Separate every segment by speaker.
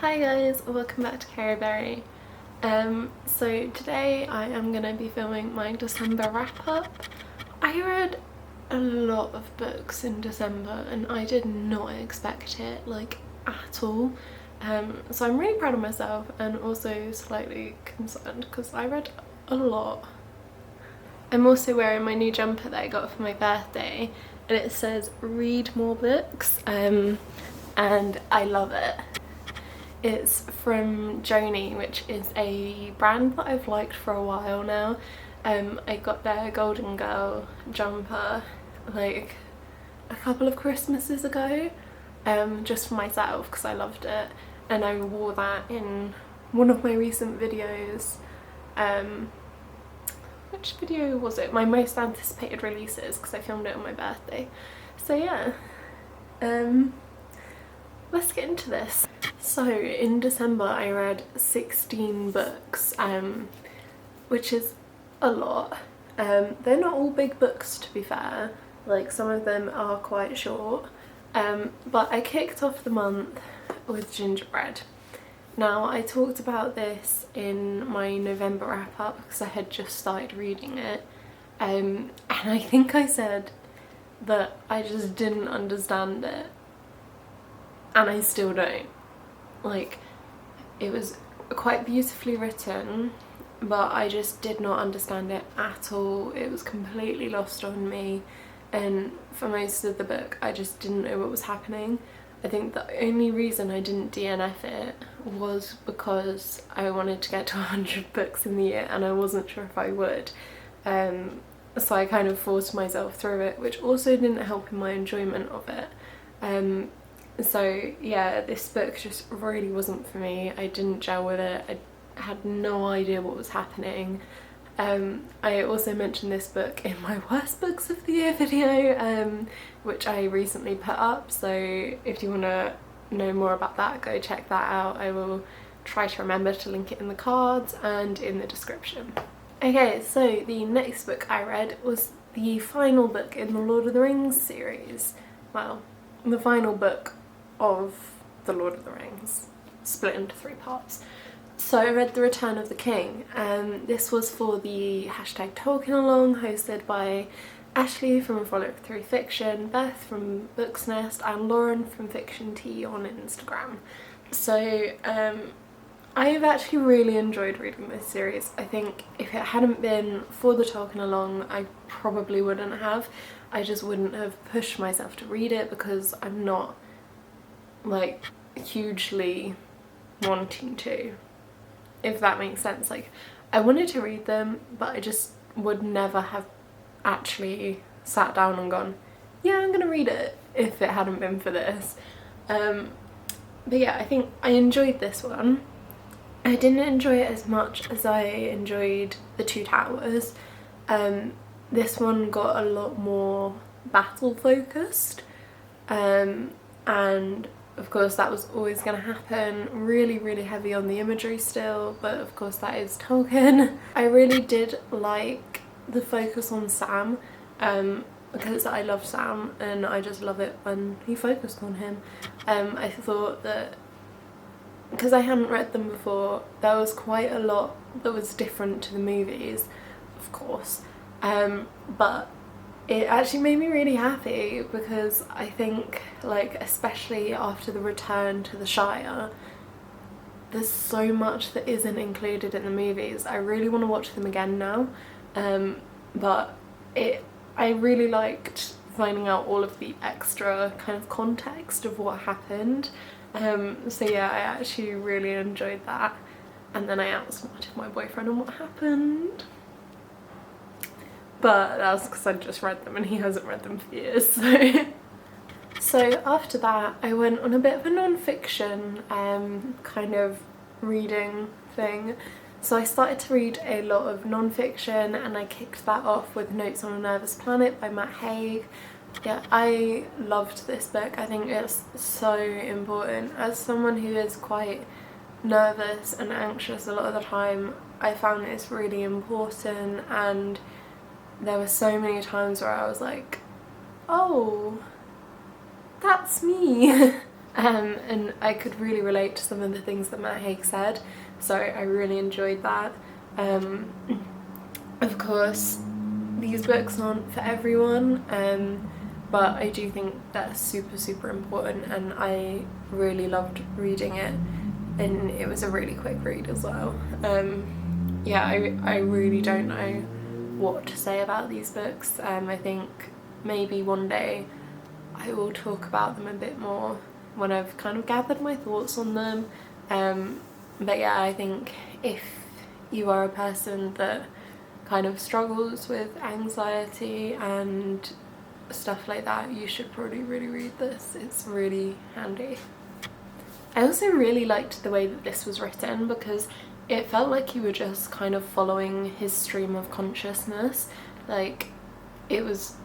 Speaker 1: Hi guys, welcome back to Careyberry. So today I am going to be filming my December wrap up. I read a lot of books in December and I did not expect it, like, at all. So I'm really proud of myself and also slightly concerned because I read a lot. I'm also wearing my new jumper that I got for my birthday and it says read more books, and I love it. It's from Joni, which is a brand that I've liked for a while now. I got their Golden Girl jumper like a couple of Christmases ago, just for myself because I loved it, and I wore that in one of my recent videos. Which video was it? My most anticipated releases, because I filmed it on my birthday. So yeah, let's get into this. So in December I read 16 books, which is a lot. They're not all big books, to be fair, like some of them are quite short, but I kicked off the month with Gingerbread. Now I talked about this in my November wrap up because I had just started reading it, and I think I said that I just didn't understand it, and I still don't. Like, it was quite beautifully written, but I just did not understand it at all. It was completely lost on me, and for most of the book I just didn't know what was happening. I think the only reason I didn't DNF it was because I wanted to get to 100 books in the year and I wasn't sure if I would. So I kind of forced myself through it, which also didn't help in my enjoyment of it. So yeah, this book just really wasn't for me. I didn't gel with it. I had no idea what was happening. I also mentioned this book in my worst books of the year video, which I recently put up, so if you want to know more about that, go check that out. I will try to remember to link it in the cards and in the description. Okay, so the next book I read was the final book in the Lord of the Rings series. Well, the final book of the Lord of the Rings, split into 3 parts. So I read The Return of the King, and this was for the hashtag Tolkien Along, hosted by Ashley from Follow Through Fiction, Beth from Books Nest, and Lauren from Fiction Tea on Instagram. So I've actually really enjoyed reading this series. I think if it hadn't been for the Tolkien Along, I probably wouldn't have. I just wouldn't have pushed myself to read it because I'm not, like, hugely wanting to, if that makes sense. Like, I wanted to read them, but I just would never have actually sat down and gone, yeah, I'm gonna read it, if it hadn't been for this. But yeah, I think I enjoyed this one. I didn't enjoy it as much as I enjoyed The Two Towers. This one got a lot more battle focused, and of course that was always going to happen. Really heavy on the imagery still, but of course that is Tolkien. I really did like the focus on Sam, because I love Sam and I just love it when he focused on him. I thought that because I hadn't read them before, there was quite a lot that was different to the movies, of course, but it actually made me really happy because I think, like, especially after the return to the Shire, there's so much that isn't included in the movies. I really want to watch them again now, but I really liked finding out all of the extra kind of context of what happened. So yeah, I actually really enjoyed that, and then I outsmarted my boyfriend on what happened. But that was because I just read them and he hasn't read them for years, so. So after that I went on a bit of a non-fiction kind of reading thing. So I started to read a lot of non-fiction and I kicked that off with Notes on a Nervous Planet by Hague. Yeah, I loved this book. I think it's so important. As someone who is quite nervous and anxious a lot of the time, I found it's really important, and there were so many times where I was like, oh, that's me. and I could really relate to some of the things that Matt Hague said, so I really enjoyed that. Of course, these books aren't for everyone, but I do think that's super important, and I really loved reading it, and it was a really quick read as well. Yeah, I really don't know what to say about these books. I think maybe one day I will talk about them a bit more when I've kind of gathered my thoughts on them. But yeah, I think if you are a person that kind of struggles with anxiety and stuff like that, you should probably really read this. It's really handy. I also really liked the way that this was written, because it felt like you were just kind of following his stream of consciousness. Like, it was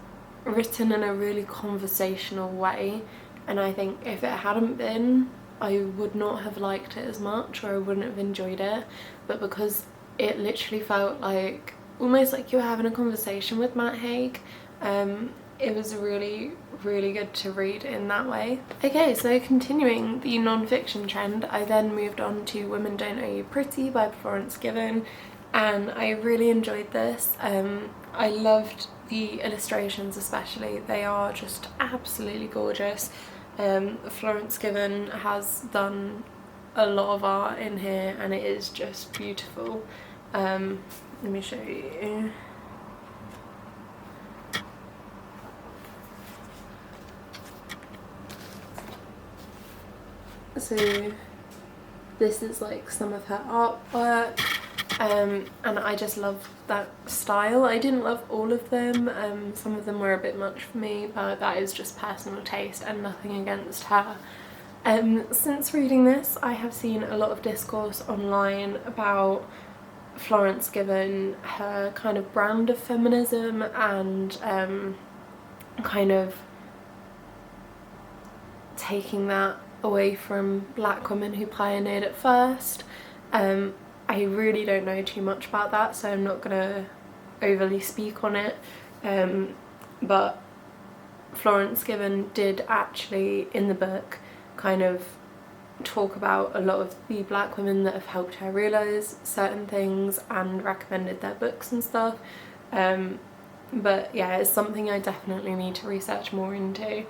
Speaker 1: written in a really conversational way, and I think if it hadn't been, I would not have liked it as much, or I wouldn't have enjoyed it. But because it literally felt like almost like you were having a conversation with Matt Hague, it was really good to read in that way. Okay, so continuing the non-fiction trend, I then moved on to Women Don't Owe You Pretty by Florence Given, and I really enjoyed this. I loved the illustrations especially. They are just absolutely gorgeous. Florence Given has done a lot of art in here, and it is just beautiful. Let me show you. So this is like some of her artwork, and I just love that style. I didn't love all of them, some of them were a bit much for me, but that is just personal taste and nothing against her. Since reading this, I have seen a lot of discourse online about Florence Given, her kind of brand of feminism, and kind of taking that away from black women who pioneered it first. I really don't know too much about that, so I'm not gonna overly speak on it, but Florence Given did actually in the book kind of talk about a lot of the black women that have helped her realise certain things and recommended their books and stuff. But yeah, it's something I definitely need to research more into.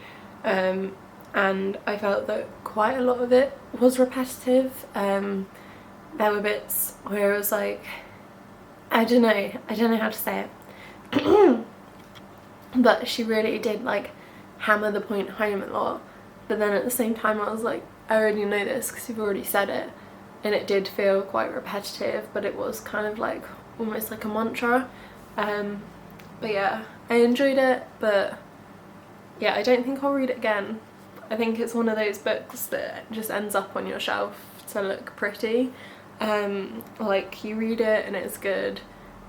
Speaker 1: And I felt that quite a lot of it was repetitive. There were bits where it was like, I don't know how to say it, but she really did like hammer the point home a lot, but then at the same time I was like, I already know this because you've already said it, and it did feel quite repetitive, but it was kind of like almost like a mantra. But yeah, I enjoyed it, but yeah, I don't think I'll read it again. I think it's one of those books that just ends up on your shelf to look pretty. Like, you read it and it's good,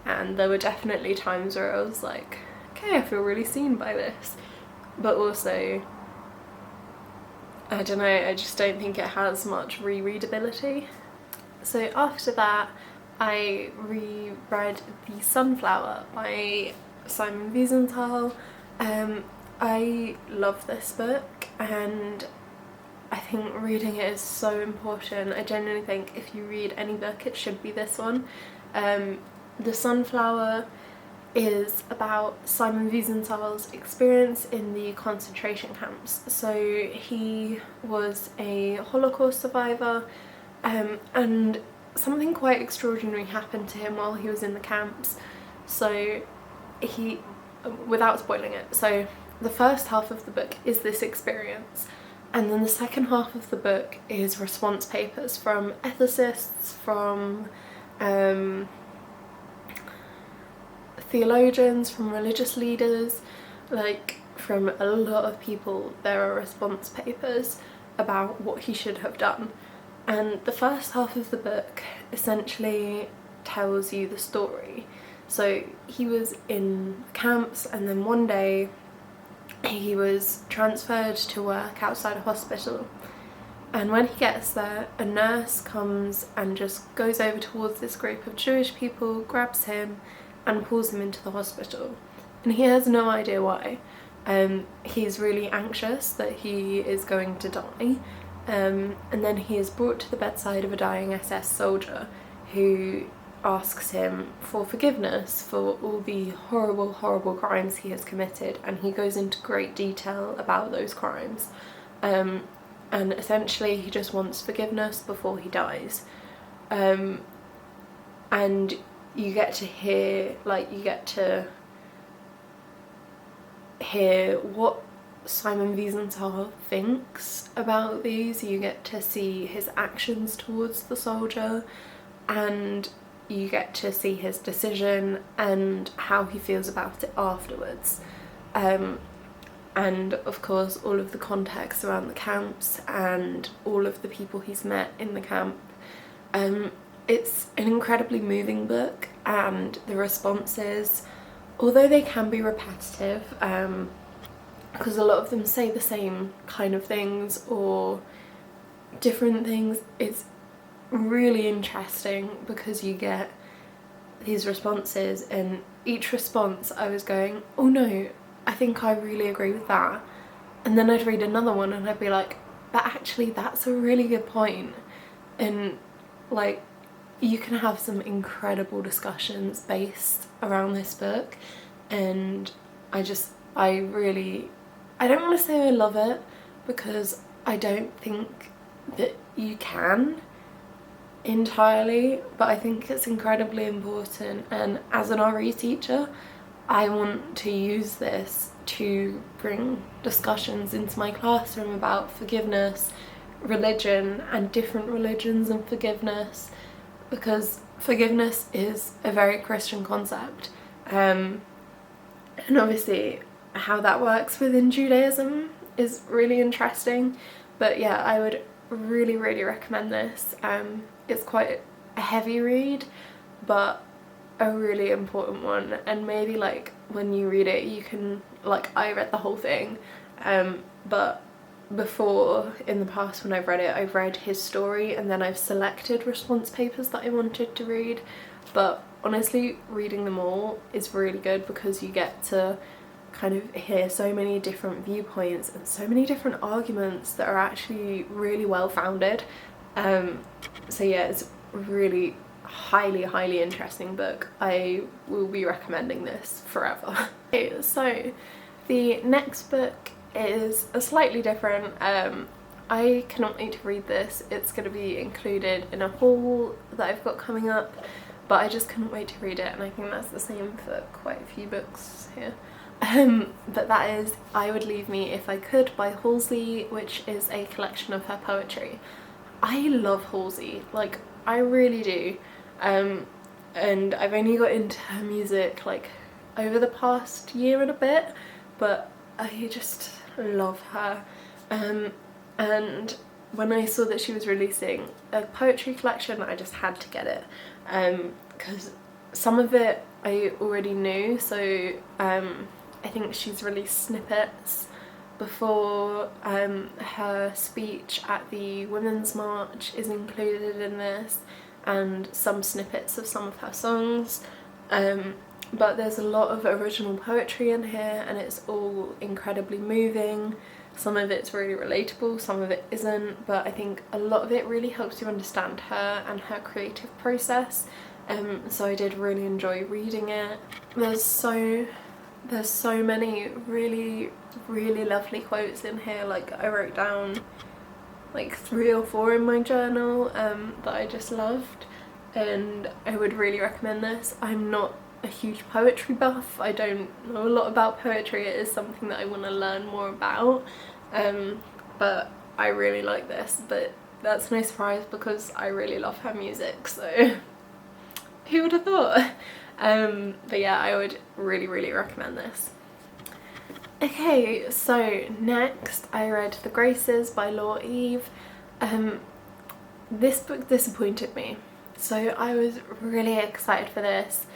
Speaker 1: and there were definitely times where I was like, okay, I feel really seen by this, but also I don't know, I just don't think it has much rereadability. So after that I reread The Sunflower by Simon Wiesenthal. I love this book, and I think reading it is so important. I genuinely think if you read any book, it should be this one. The Sunflower is about Simon Wiesenthal's experience in the concentration camps. So he was a Holocaust survivor, and something quite extraordinary happened to him while he was in the camps. So he, without spoiling it, so the first half of the book is this experience, and then the second half of the book is response papers from ethicists, from theologians, from religious leaders, like from a lot of people. There are response papers about what he should have done, and the first half of the book essentially tells you the story. So he was in camps, and then one day he was transferred to work outside a hospital, and when he gets there, a nurse comes and just goes over towards this group of Jewish people, grabs him and pulls him into the hospital, and he has no idea why. He's really anxious that he is going to die, and then he is brought to the bedside of a dying SS soldier who asks him for forgiveness for all the horrible, horrible crimes he has committed, and he goes into great detail about those crimes. And essentially he just wants forgiveness before he dies. And you get to hear, what Simon Wiesenthal thinks about these. You get to see his actions towards the soldier, and you get to see his decision and how he feels about it afterwards. And of course all of the context around the camps and all of the people he's met in the camp. It's an incredibly moving book, and the responses, although they can be repetitive, because a lot of them say the same kind of things or different things, it's really interesting because you get these responses, and each response I was going, oh no, I think I really agree with that, and then I'd read another one and I'd be like, but actually that's a really good point. And like, you can have some incredible discussions based around this book, and I don't want to say I love it, because I don't think that you can entirely, but I think it's incredibly important, and as an RE teacher I want to use this to bring discussions into my classroom about forgiveness, religion, and different religions and forgiveness, because forgiveness is a very Christian concept, and obviously how that works within Judaism is really interesting. But yeah, I would really recommend this. It's quite a heavy read, but a really important one, and maybe like when you read it you can, like, I read the whole thing, but before, in the past when I've read it, I've read his story and then I've selected response papers that I wanted to read. But honestly, reading them all is really good because you get to kind of hear so many different viewpoints and so many different arguments that are actually really well founded. So yeah, it's a really highly interesting book. I will be recommending this forever. Okay, so the next book is a slightly different. I cannot wait to read this. It's going to be included in a haul that I've got coming up, but I just couldn't wait to read it, and I think that's the same for quite a few books here. But that is I Would Leave Me If I Could by Halsey, which is a collection of her poetry. I love Halsey, like I really do, and I've only got into her music like over the past year and a bit, but I just love her. And when I saw that she was releasing a poetry collection, I just had to get it, because some of it I already knew. So I think she's released snippets before. Her speech at the Women's March is included in this, and some snippets of some of her songs, but there's a lot of original poetry in here, and it's all incredibly moving. Some of it's really relatable, some of it isn't, but I think a lot of it really helps you understand her and her creative process, so I did really enjoy reading it. There's so many really lovely quotes in here. Like, I wrote down like 3 or 4 in my journal that I just loved, and I would really recommend this. I'm not a huge poetry buff, I don't know a lot about poetry, it is something that I want to learn more about, but I really like this. But that's no surprise because I really love her music, so who would have thought? But yeah, I would really recommend this. Okay, so next I read The Graces by Law Eve. This book disappointed me, so I was really excited for this.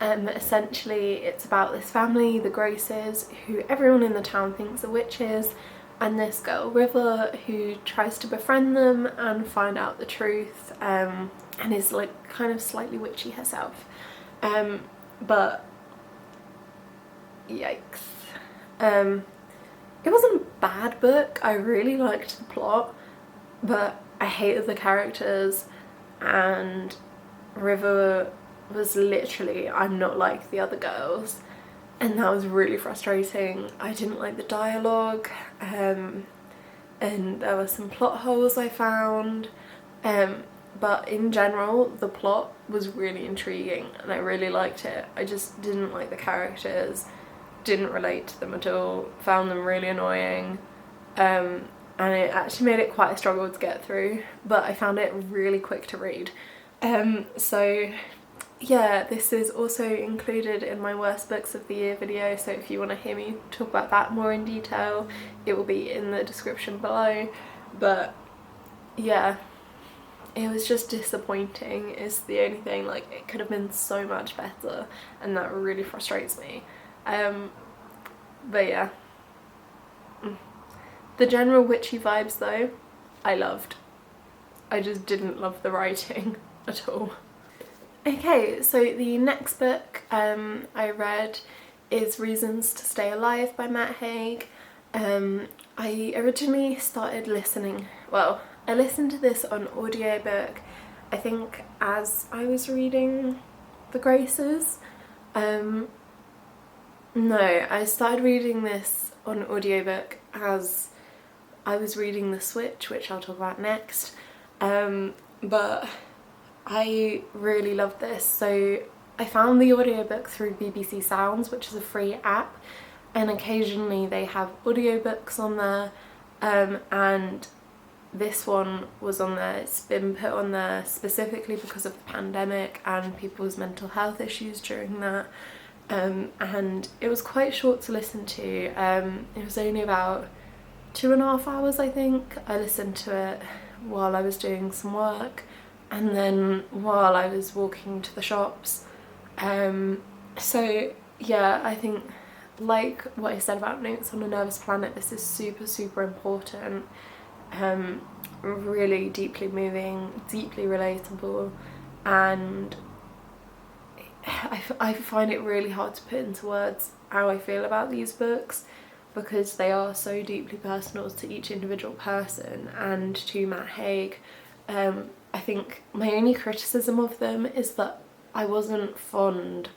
Speaker 1: Essentially it's about this family, the Graces, who everyone in the town thinks are witches, and this girl River who tries to befriend them and find out the truth, and is like kind of slightly witchy herself. But yikes. It wasn't a bad book, I really liked the plot, but I hated the characters, and River was literally, I'm not like the other girls, and that was really frustrating. I didn't like the dialogue, and there were some plot holes I found, but in general the plot was really intriguing and I really liked it. I just didn't like the characters, didn't relate to them at all, found them really annoying, and it actually made it quite a struggle to get through, but I found it really quick to read. So yeah, this is also included in my worst books of the year video, so if you want to hear me talk about that more in detail, it will be in the description below. But yeah, it was just disappointing is the only thing. Like, it could have been so much better and that really frustrates me. But yeah, the general witchy vibes though, I loved. I just didn't love the writing at all. Okay, so the next book I read is Reasons to Stay Alive by Hague. I originally started listening, well, I listened to this on audiobook, I think as I was reading The Graces. No, I started reading this on audiobook as I was reading The Switch, which I'll talk about next. But I really loved this. So I found the audiobook through BBC Sounds, which is a free app, and occasionally they have audiobooks on there, and this one was on there. It's been put on there specifically because of the pandemic and people's mental health issues during that, and it was quite short to listen to. It was only about 2.5 hours, I think. I listened to it while I was doing some work and then while I was walking to the shops. So yeah, I think, like what I said about Notes on a Nervous Planet, this is super important, really deeply moving, deeply relatable, and I find it really hard to put into words how I feel about these books because they are so deeply personal to each individual person and to Hague. I think my only criticism of them is that I wasn't fond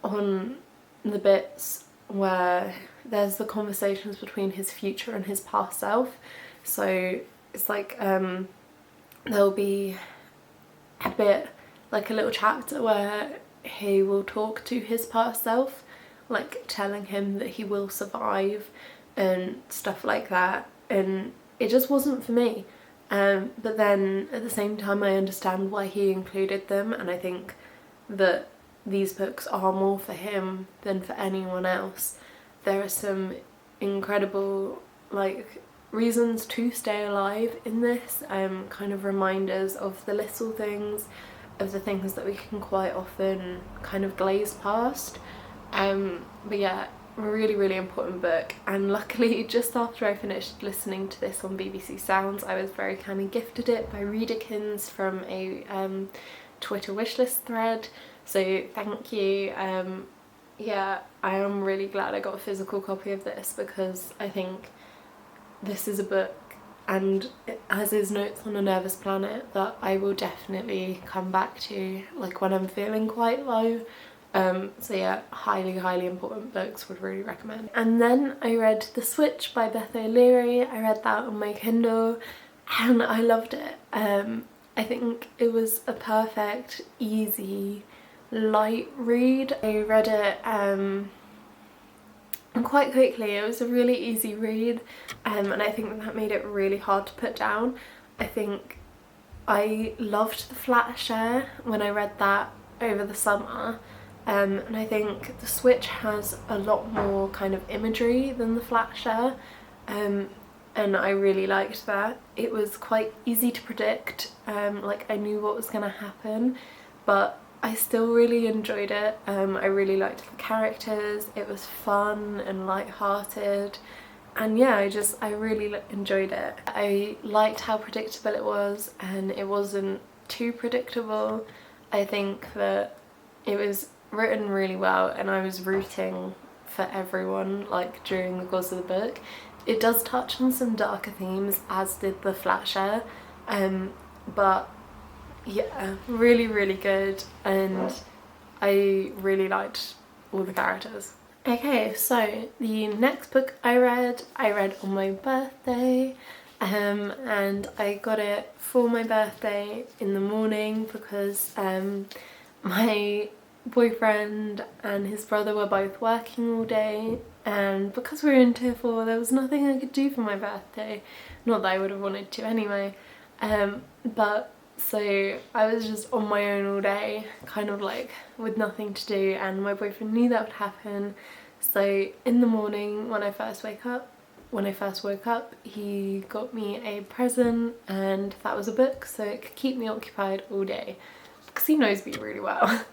Speaker 1: on the bits where there's the conversations between his future and his past self. So it's like there'll be a bit, like a little chapter where he will talk to his past self, like telling him that he will survive and stuff like that, and it just wasn't for me. But then at the same time I understand why he included them, and I think that these books are more for him than for anyone else. There are some incredible like reasons to stay alive in this, kind of reminders of the little things, of the things that we can quite often kind of glaze past. But yeah, really important book, and luckily just after I finished listening to this on BBC Sounds, I was very kindly gifted it by Readerkins from a Twitter wishlist thread, so thank you. Yeah, I am really glad I got a physical copy of this because I think this is a book, and as is Notes on a Nervous Planet, that I will definitely come back to like when I'm feeling quite low. So yeah, highly important books, would really recommend. And then I read The Switch by Beth. I read that on my Kindle and I loved it. I think it was a perfect, easy, light read. I read it quite quickly. It was a really easy read, and I think that made it really hard to put down. I think I loved the flat share when I read that over the summer. And I think The Switch has a lot more kind of imagery than the flat share, and I really liked that. It was quite easy to predict, like I knew what was going to happen, but I still really enjoyed it. I really liked the characters, it was fun and light-hearted, and yeah, I really enjoyed it. I liked how predictable it was, and it wasn't too predictable. I think that it was written really well, and I was rooting for everyone like during the course of the book, it does touch on some darker themes, as did the Flatshare, but yeah, really, really good, and I really liked all the characters. Okay, so the next book I read on my birthday, and I got it for my birthday in the morning because my boyfriend and his brother were both working all day, and because we were in tier 4 there was nothing I could do for my birthday, not that I would have wanted to anyway, but so I was just on my own all day, kind of like with nothing to do, and my boyfriend knew that would happen. So in the morning when I first woke up, he got me a present, and that was a book, so it could keep me occupied all day because he knows me really well.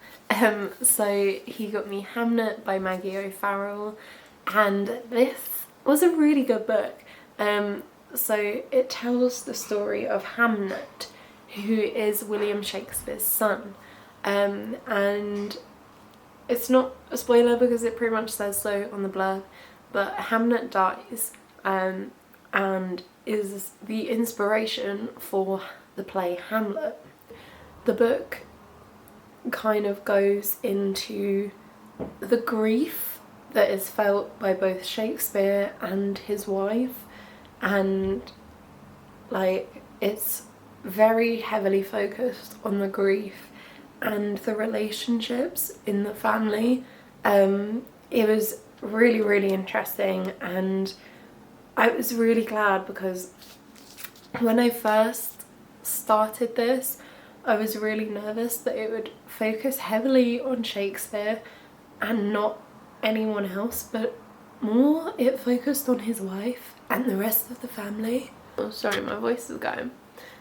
Speaker 1: So he got me Hamnet by Maggie O'Farrell, and this was a really good book. So it tells the story of Hamnet, who is William Shakespeare's son, and it's not a spoiler because it pretty much says so on the blurb, but Hamnet dies, and is the inspiration for the play Hamlet. The book kind of goes into the grief that is felt by both Shakespeare and his wife, and like it's very heavily focused on the grief and the relationships in the family. It was really, really interesting, and I was really glad because when I first started this I was really nervous that it would focus heavily on Shakespeare and not anyone else, but more it focused on his wife and the rest of the family. Oh, sorry, my voice is going.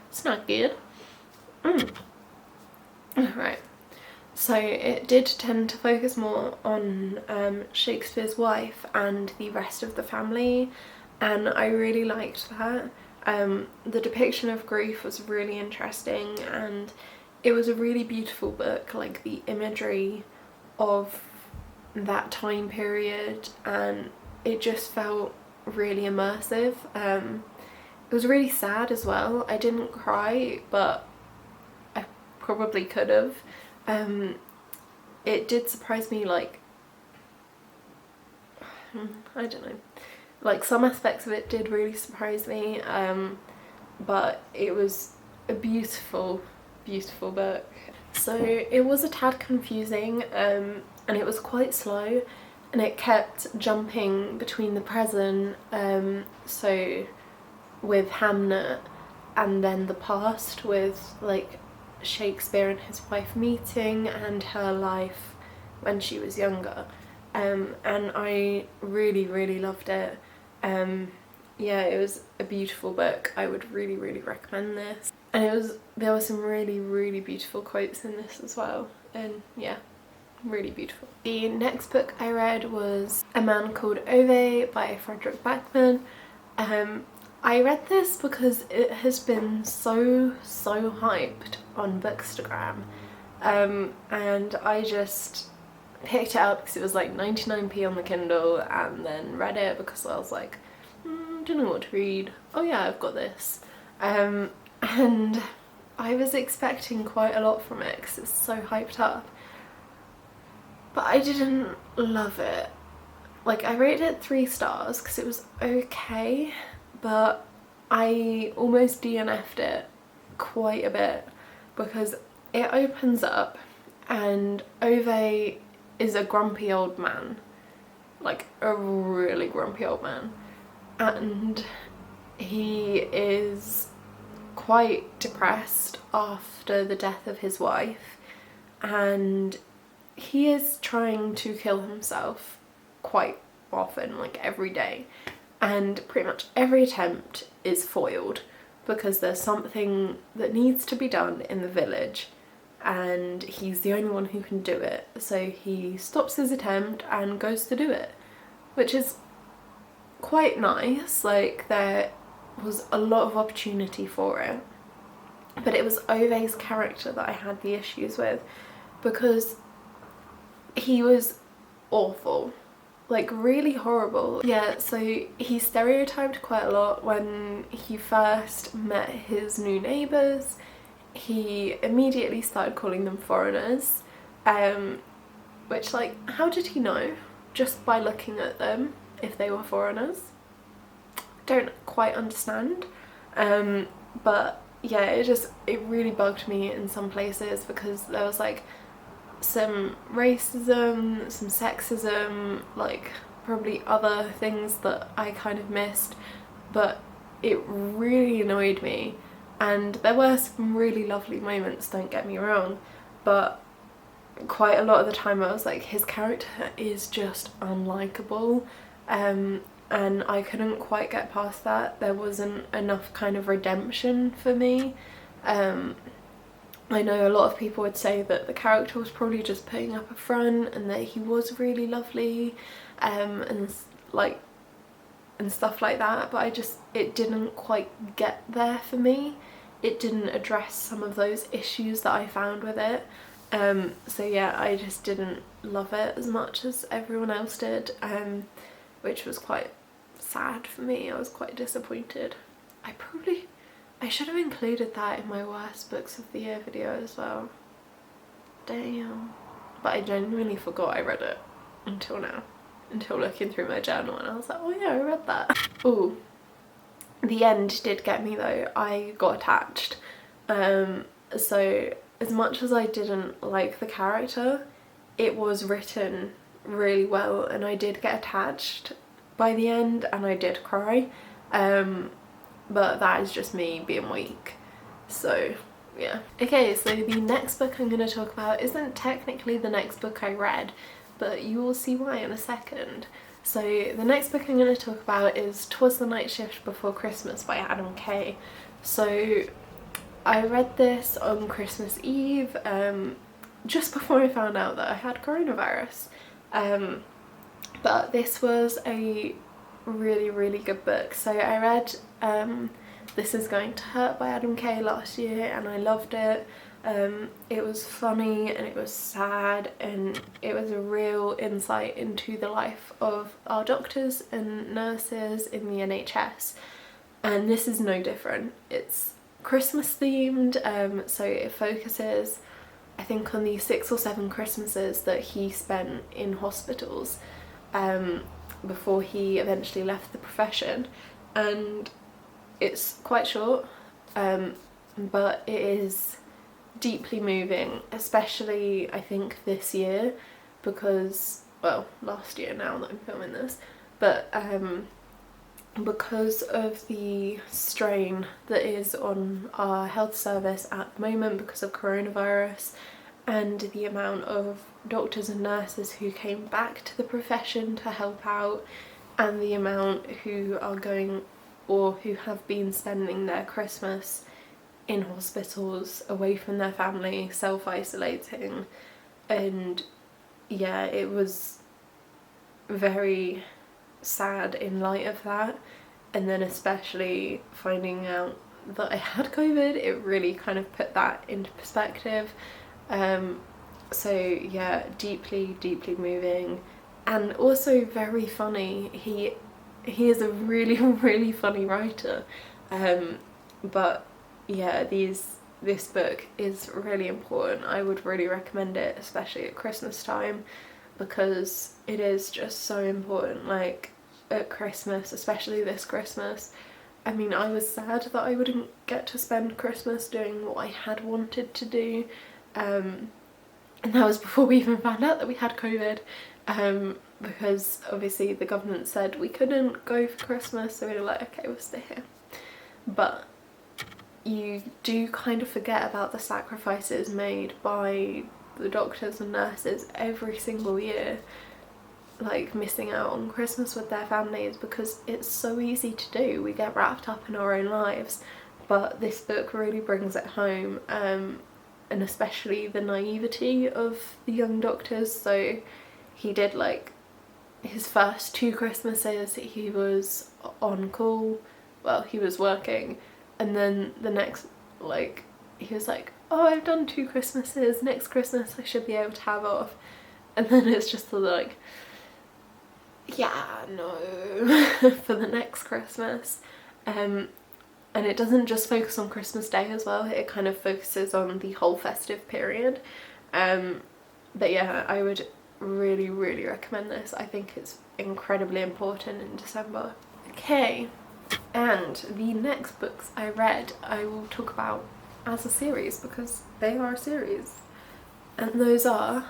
Speaker 1: It's not good. Right, so it did tend to focus more on Shakespeare's wife and the rest of the family, and I really liked that. The depiction of grief was really interesting, and it was a really beautiful book, like the imagery of that time period, and it just felt really immersive. It was really sad as well. I didn't cry, but I probably could have. It did surprise me, like, I don't know, like some aspects of it did really surprise me, but it was a beautiful, beautiful book. So it was a tad confusing, and it was quite slow, and it kept jumping between the present, so with Hamnet, and then the past with like Shakespeare and his wife meeting and her life when she was younger, and I really, really loved it. Yeah, it was a beautiful book. I would really, really recommend this, and there were some really, really beautiful quotes in this as well, and yeah, really beautiful. The next book I read was A Man Called Ove by Frederick Backman. I read this because it has been so hyped on Bookstagram, and I just picked it up because it was like 99p on the Kindle, and then read it because I was like, don't know what to read. Oh yeah, I've got this. And I was expecting quite a lot from it because it's so hyped up, but I didn't love it. Like, I rated it 3 stars because it was okay, but I almost DNF'd it quite a bit because it opens up and Ove is a grumpy old man, like a really grumpy old man, and he is quite depressed after the death of his wife, and he is trying to kill himself quite often, like every day, and pretty much every attempt is foiled because there's something that needs to be done in the village and he's the only one who can do it, so he stops his attempt and goes to do it, which is quite nice. Like, there was a lot of opportunity for it, but it was Ove's character that I had the issues with because he was awful. like really horrible. Yeah, so he stereotyped quite a lot when he first met his new neighbours. He immediately started calling them foreigners, which, like, how did he know? Just by looking at them if they were foreigners? Don't quite understand. But yeah, it really bugged me in some places because there was like some racism, some sexism, like probably other things that I kind of missed, but it really annoyed me. And there were some really lovely moments, don't get me wrong, but quite a lot of the time I was like, his character is just unlikable, and I couldn't quite get past that. There wasn't enough kind of redemption for me. I know a lot of people would say that the character was probably just putting up a front and that he was really lovely, and stuff like that, but it didn't quite get there for me. It didn't address some of those issues that I found with it. So yeah, I just didn't love it as much as everyone else did, which was quite sad for me. I was quite disappointed. I should have included that in my worst books of the year video as well. Damn. But I genuinely forgot I read it until now. Until looking through my journal, and I was like, oh yeah, I read that. Ooh. The end did get me though. I got attached. So as much as I didn't like the character, it was written really well and I did get attached by the end and I did cry. But that is just me being weak. So yeah. Okay, so the next book I'm going to talk about isn't technically the next book I read, but you will see why in a second. So the next book I'm going to talk about is 'Twas the Night Shift Before Christmas by Kaye. So I read this on Christmas Eve, just before I found out that I had coronavirus. But this was a really good book. So I read This Is Going to Hurt by Kaye last year and I loved it. It was funny and it was sad and it was a real insight into the life of our doctors and nurses in the NHS, and this is no different. It's Christmas themed, so it focuses, I think, on the 6 or 7 Christmases that he spent in hospitals before he eventually left the profession, and it's quite short, but it is deeply moving, especially I think this year because, well, last year now that I'm filming this, but because of the strain that is on our health service at the moment because of coronavirus and the amount of doctors and nurses who came back to the profession to help out and the amount who are going or who have been spending their Christmas in hospitals away from their family, self-isolating, and yeah, it was very sad in light of that. And then especially finding out that I had COVID, it really kind of put that into perspective. So yeah, deeply moving and also very funny. He is a really funny writer, but yeah, this book is really important. I would really recommend it, especially at Christmas time, because it is just so important. Like at Christmas, especially this Christmas, I mean, I was sad that I wouldn't get to spend Christmas doing what I had wanted to do, and that was before we even found out that we had COVID, because obviously the government said we couldn't go for Christmas, so we were like, okay, we'll stay here. But you do kind of forget about the sacrifices made by the doctors and nurses every single year, like missing out on Christmas with their families, because it's so easy to do. We get wrapped up in our own lives, but this book really brings it home, and especially the naivety of the young doctors. So he did like his first 2 Christmases he was on call, well, he was working, and then the next, like, he was like, oh, I've done 2 Christmases, next Christmas I should be able to have off. And then it's just like, yeah, no, for the next Christmas. And it doesn't just focus on Christmas Day as well, it kind of focuses on the whole festive period. But yeah, I would really recommend this. I think it's incredibly important in December. Okay, and the next books I read I will talk about as a series because they are a series, and those are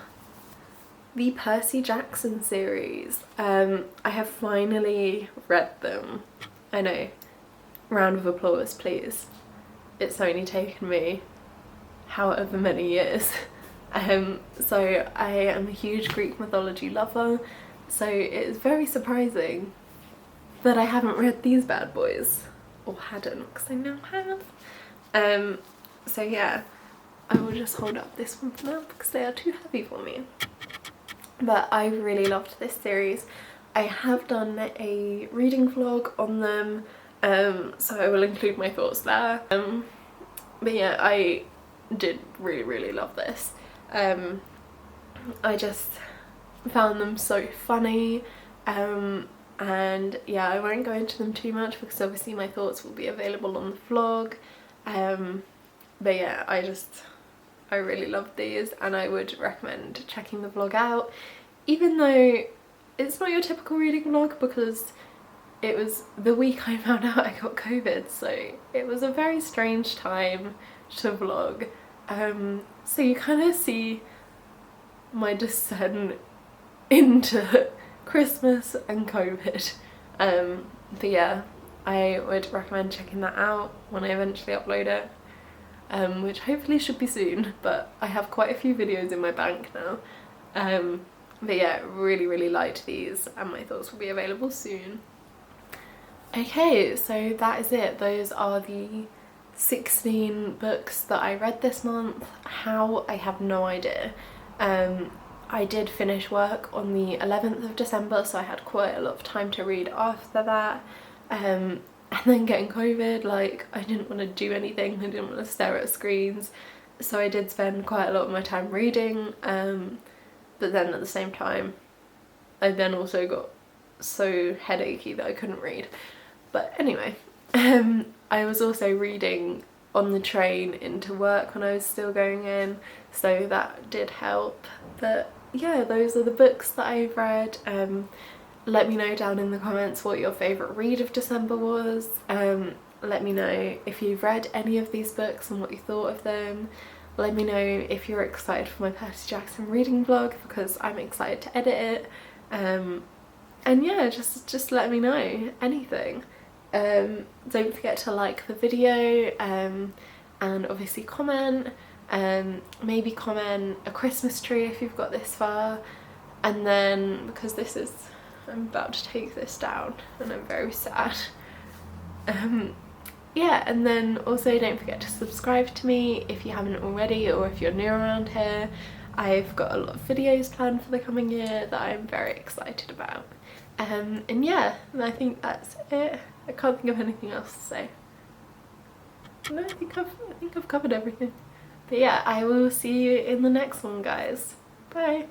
Speaker 1: the Percy Jackson series. I have finally read them. I know, round of applause please. It's only taken me however many years. So I am a huge Greek mythology lover, so it's very surprising that I haven't read these bad boys, or hadn't, because I now have. So yeah, I will just hold up this one for now because they are too heavy for me. But I really loved this series. I have done a reading vlog on them, so I will include my thoughts there. But yeah, I did really love this. I just found them so funny, and yeah, I won't go into them too much because obviously my thoughts will be available on the vlog. But yeah, I really loved these, and I would recommend checking the vlog out, even though it's not your typical reading vlog because it was the week I found out I got COVID, so it was a very strange time to vlog. So you kind of see my descent into Christmas and COVID. But yeah, I would recommend checking that out when I eventually upload it, which hopefully should be soon, but I have quite a few videos in my bank now. But yeah, really liked these, and my thoughts will be available soon. Okay, so that is it. Those are the 16 books that I read this month. How? I have no idea. I did finish work on the 11th of December, so I had quite a lot of time to read after that. And then getting COVID, like, I didn't want to do anything, I didn't want to stare at screens, so I did spend quite a lot of my time reading, but then at the same time I then also got so headachy that I couldn't read. But anyway, I was also reading on the train into work when I was still going in, so that did help. But yeah, those are the books that I've read. Let me know down in the comments what your favourite read of December was. Let me know if you've read any of these books and what you thought of them. Let me know if you're excited for my Percy Jackson reading vlog, because I'm excited to edit it. And yeah, just let me know anything. Don't forget to like the video, and obviously comment. Maybe comment a Christmas tree if you've got this far. And then, because I'm about to take this down and I'm very sad. Yeah, and then also don't forget to subscribe to me if you haven't already, or if you're new around here. I've got a lot of videos planned for the coming year that I'm very excited about. And yeah, I think that's it. I can't think of anything else to say. No, I think I've covered everything. But yeah, I will see you in the next one, guys. Bye.